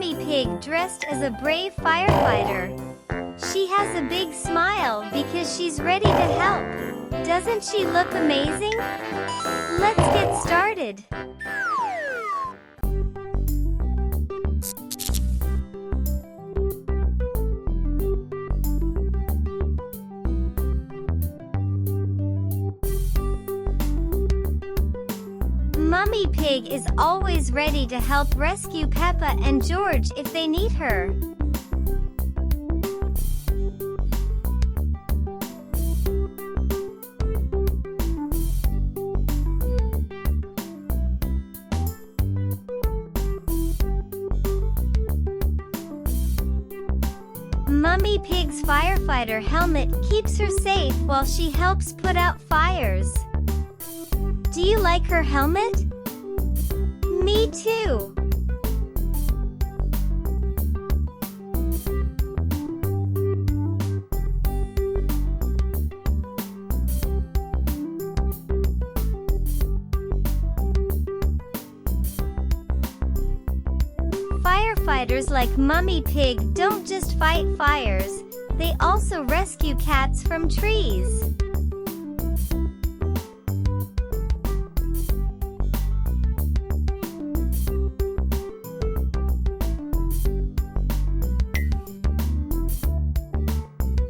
Mummy Pig dressed as a brave firefighter. She has a big smile because she's ready to help. Doesn't she look amazing? Let's get started. Mummy Pig is always ready to help rescue Peppa and George if they need her. Mummy Pig's firefighter helmet keeps her safe while she helps put out fires. Do you like her helmet? Me too! Firefighters like Mummy Pig don't just fight fires, they also rescue cats from trees.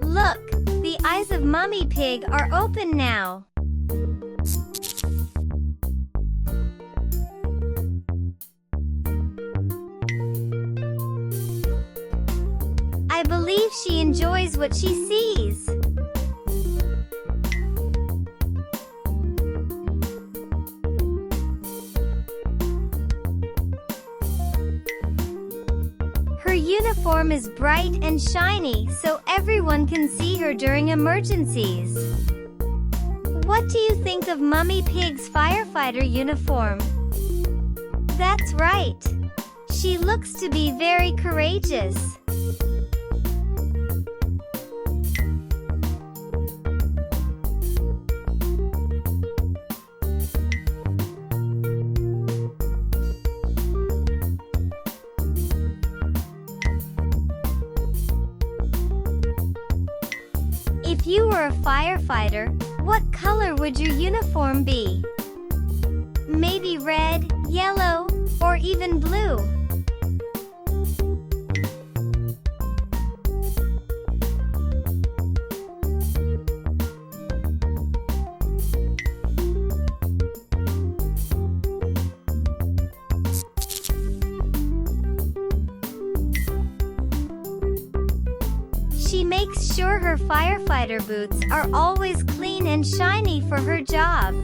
Look, the eyes of Mummy Pig are open now. I believe she enjoys what she sees. Her uniform is bright and shiny so everyone can see her during emergencies. What do you think of Mummy Pig's firefighter uniform? That's right. She looks to be very courageous. If you were a firefighter, what color would your uniform be? Maybe red, yellow, or even blue? She makes sure her firefighter boots are always clean and shiny for her job.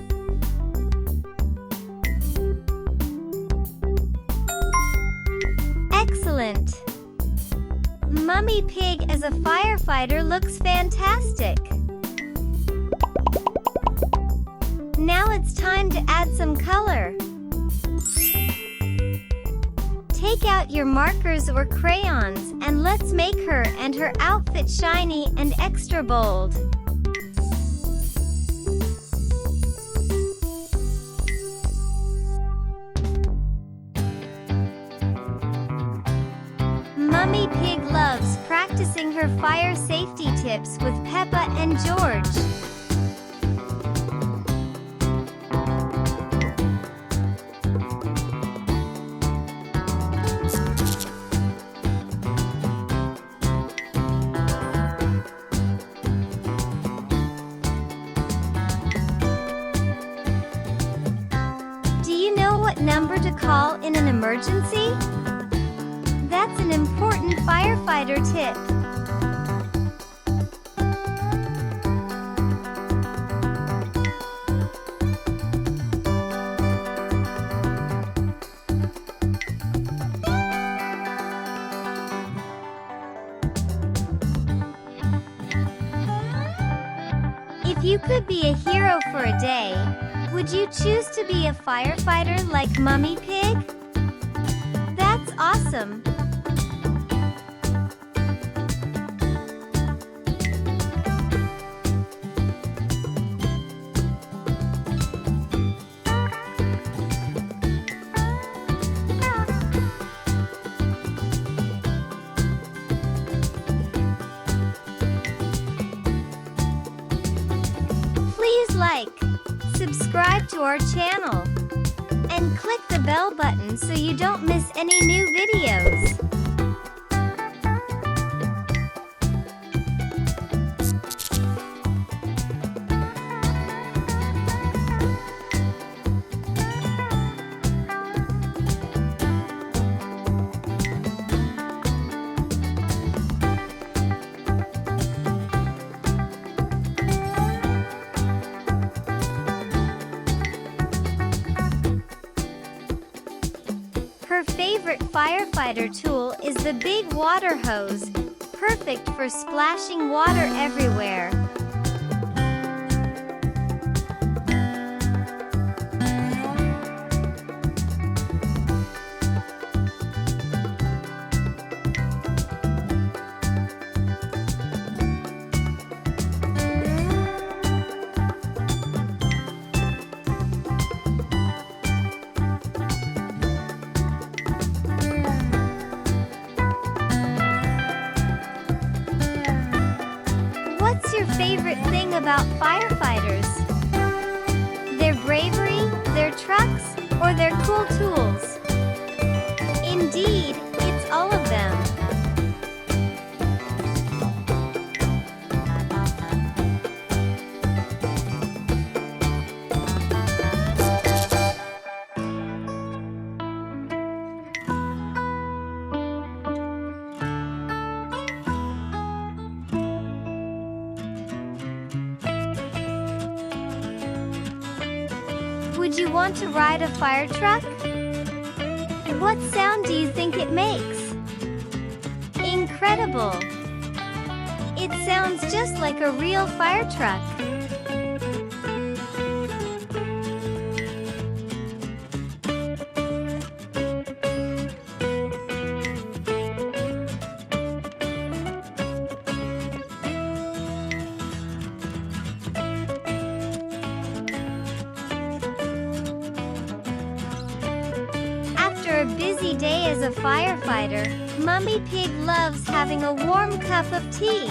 Excellent! Mummy Pig as a firefighter looks fantastic. Now it's time to add some color. Take out your markers or crayons and let's make her and her outfit shiny and extra bold. Mummy Pig loves practicing her fire safety tips with Peppa and George. What number to call in an emergency? That's an important firefighter tip. If you could be a hero for a day, would you choose to be a firefighter like Mummy Pig? That's awesome! Please like, subscribe to our channel, and click the bell button so you don't miss any new videos. Her favorite firefighter tool is the big water hose, perfect for splashing water everywhere. What's your favorite thing about firefighters? Their bravery, their trucks, or their cool tools? Indeed, it's all of them. Would you want to ride a fire truck? What sound do you think it makes? Incredible! It sounds just like a real fire truck. After a busy day as a firefighter, Mummy Pig loves having a warm cup of tea.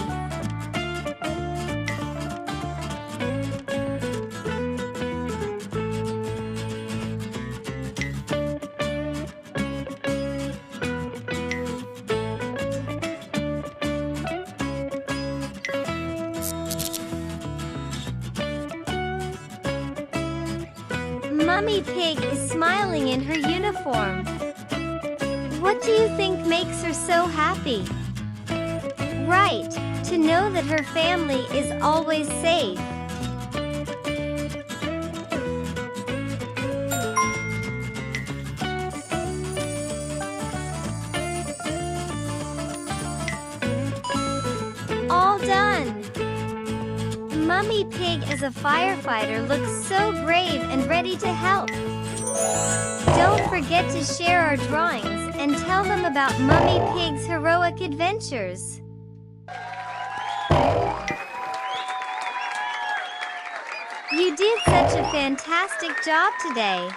Mummy Pig is smiling in her uniform. What do you think makes her so happy? Right, to know that her family is always safe. All done! Mummy Pig as a firefighter looks so brave and ready to help. Don't forget to share our drawings and tell them about Mummy Pig's heroic adventures. You did such a fantastic job today.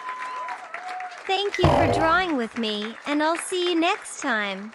Thank you for drawing with me, and I'll see you next time.